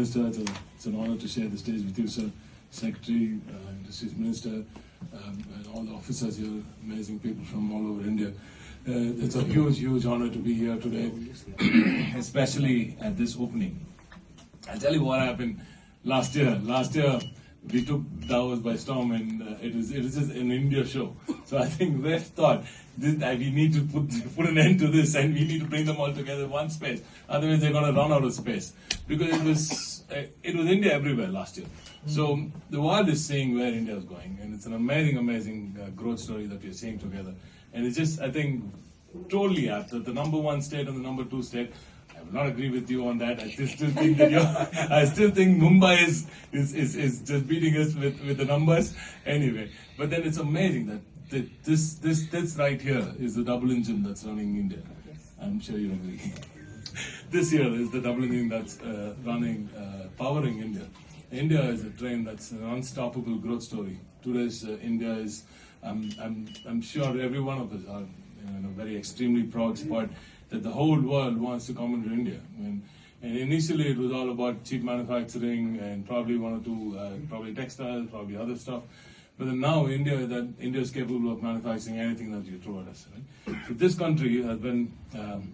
Minister. It's an honor to share the stage with you, sir. Secretary, Industries Minister, and all the officers here, amazing people from all over India. It's a huge honor to be here today, especially at this opening. I'll tell you what happened last year. Last year, we took Davos by storm, and it is just an India show. So I think Ref thought that we need to put an end to this, and we need to bring them all together in one space. Otherwise, they're going to run out of space, because it was India everywhere last year. So the world is seeing where India is going, and it's an amazing growth story that we're seeing together. And it's just, I think, totally apt that the number one state and the number two state. I will not agree with you on that. I still think that I still think Mumbai is just beating us with the numbers anyway. But then it's amazing that this right here is the double engine that's running India. I'm sure you agree. This here is the double engine that's powering India. India is a train that's an unstoppable growth story. Today's India is, I'm sure every one of us are in a very extremely proud spot that the whole world wants to come into India. And initially it was all about cheap manufacturing and probably one or two, probably textiles, probably other stuff. But then now India is capable of manufacturing anything that you throw at us. Right? So this country has been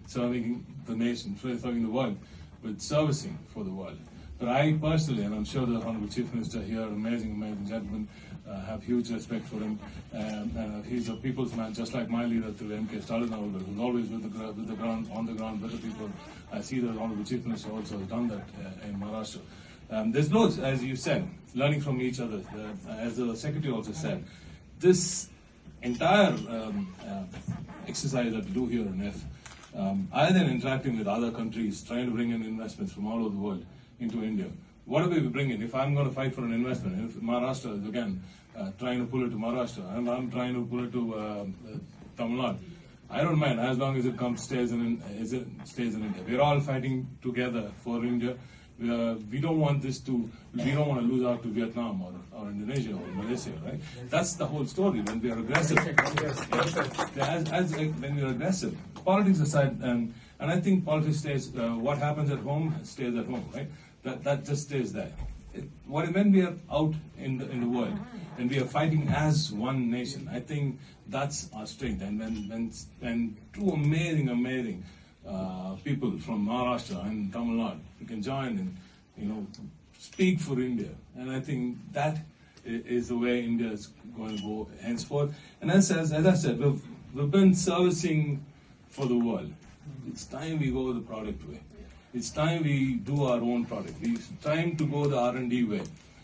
serving the nation, serving the world, with servicing for the world. But I personally, and I'm sure the Honorable Chief Minister here, amazing gentleman, have huge respect for him. And he's a people's man, just like my leader, M.K. Stalin, who's always on the ground with the people. I see that the Honorable Chief Minister also has done that in Maharashtra. There's loads, as you said, learning from each other. As the Secretary also said, this entire exercise that we do here in F, either interacting with other countries, trying to bring in investments from all over the world into India. Whatever we bring in, if I'm going to fight for an investment, if Maharashtra is again trying to pull it to Maharashtra, and I'm trying to pull it to Tamil Nadu, I don't mind as long as it stays in India. We're all fighting together for India. We don't want to lose out to Vietnam or Indonesia or Malaysia, right? That's the whole story. When we are aggressive, when we are aggressive, politics aside, and I think politics stays. What happens at home stays at home, right? That just stays there. When we are out in the world, and we are fighting as one nation, I think that's our strength. And when two amazing people from Maharashtra and Tamil Nadu, we can join and speak for India. And I think that is the way India is going to go henceforth. And as I said, we've been servicing for the world. It's time we go the product way. It's time we do our own product. It's time to go the R&D way.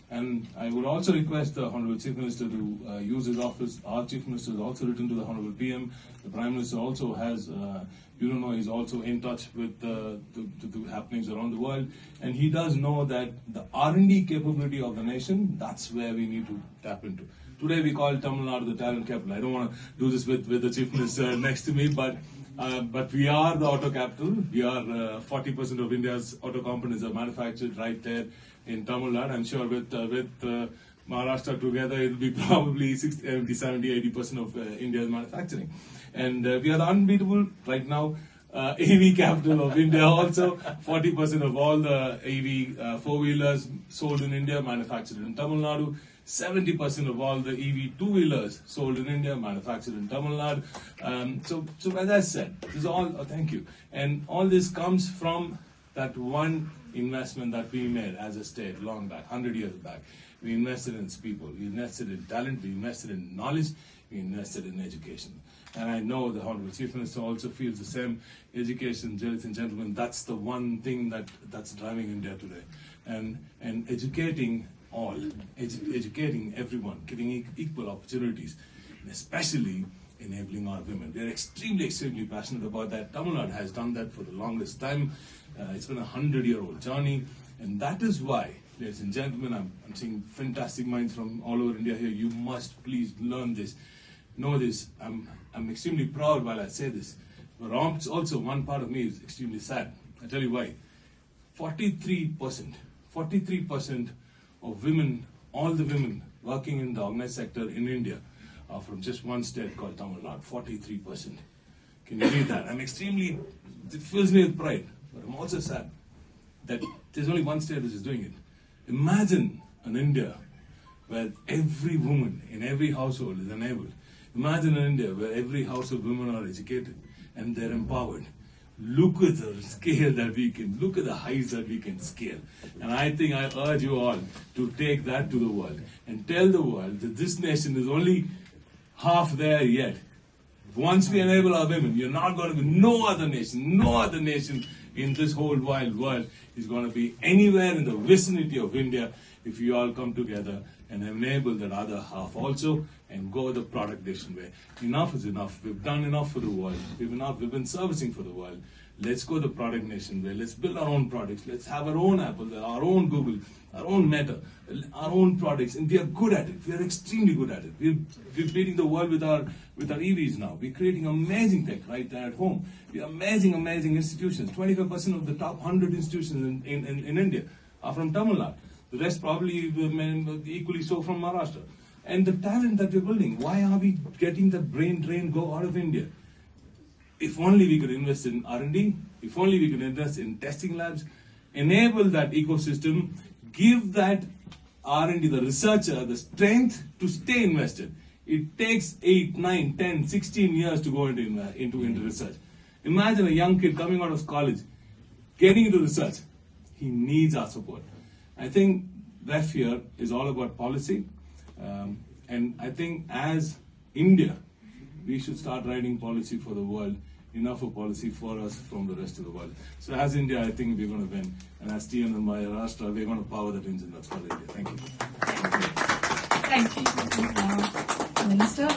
And I would also request the Honorable Chief Minister to use his office. Our Chief Minister has also written to the Honorable PM. The Prime Minister also has, he's also in touch with the happenings around the world. And he does know that the R&D capability of the nation, that's where we need to tap into. Today we call Tamil Nadu the talent capital. I don't want to do this with the Chief Minister next to me, but we are the auto capital. We are 40% of India's auto components are manufactured right there in Tamil Nadu. I'm sure with Maharashtra together, it will be probably 60, 70, 80% of India's manufacturing. And we are the unbeatable right now EV capital of India also. 40% of all the EV four-wheelers sold in India manufactured in Tamil Nadu. 70% of all the EV two-wheelers sold in India manufactured in Tamil Nadu. So as I said, this is all, thank you. And all this comes from that one investment that we made as a state long back, 100 years back. We invested in people, we invested in talent, we invested in knowledge, we invested in education. And I know the Honorable Chief Minister also feels the same. Education, ladies and gentlemen, that's the one thing that's driving India today. And educating all, educating everyone, giving equal opportunities, and especially enabling our women. We are extremely passionate about that. Tamil Nadu has done that for the longest time. It's been a 100-year-old journey, and that is why, ladies and gentlemen, I'm seeing fantastic minds from all over India here. You must please learn this, know this. I'm extremely proud while I say this, but also one part of me is extremely sad. I tell you why. 43% of women, all the women working in the organized sector in India are from just one state called Tamil Nadu. 43%. Can you read that? It fills me with pride, but I'm also sad. that there's only one state which is doing it. Imagine an India where every woman in every household is enabled. Imagine an India where every household women are educated and they're empowered. Look at the scale that we can, look at the heights that we can scale. And I think I urge you all to take that to the world and tell the world that this nation is only half there yet. Once we enable our women, you're not going to be, no other nation in this whole wide world is going to be anywhere in the vicinity of India if you all come together and enable that other half also and go the product nation way. Enough is enough. We've done enough for the world. We've been servicing for the world. Let's go the product nation way. Let's build our own products. Let's have our own Apple, our own Google, our own Meta, our own products. And we are good at it. We are extremely good at it. We're beating the world with our EVs now. We're creating amazing tech right there at home. We are amazing institutions. 25% of the top 100 institutions in India are from Tamil Nadu. The rest probably equally so from Maharashtra. And the talent that we're building, why are we getting the brain drain go out of India? If only we could invest in R&D, if only we could invest in testing labs, enable that ecosystem, give that R&D, the researcher, the strength to stay invested. It takes 8, 9, 10, 16 years to go into research. Imagine a young kid coming out of college, getting into research. He needs our support. I think that here is all about policy. And I think as India, we should start writing policy for the world, enough of policy for us from the rest of the world. So as India, I think we're going to win. And as TN and Maharashtra, we're going to power that engine. That's called India. Thank you. Thank you, Minister.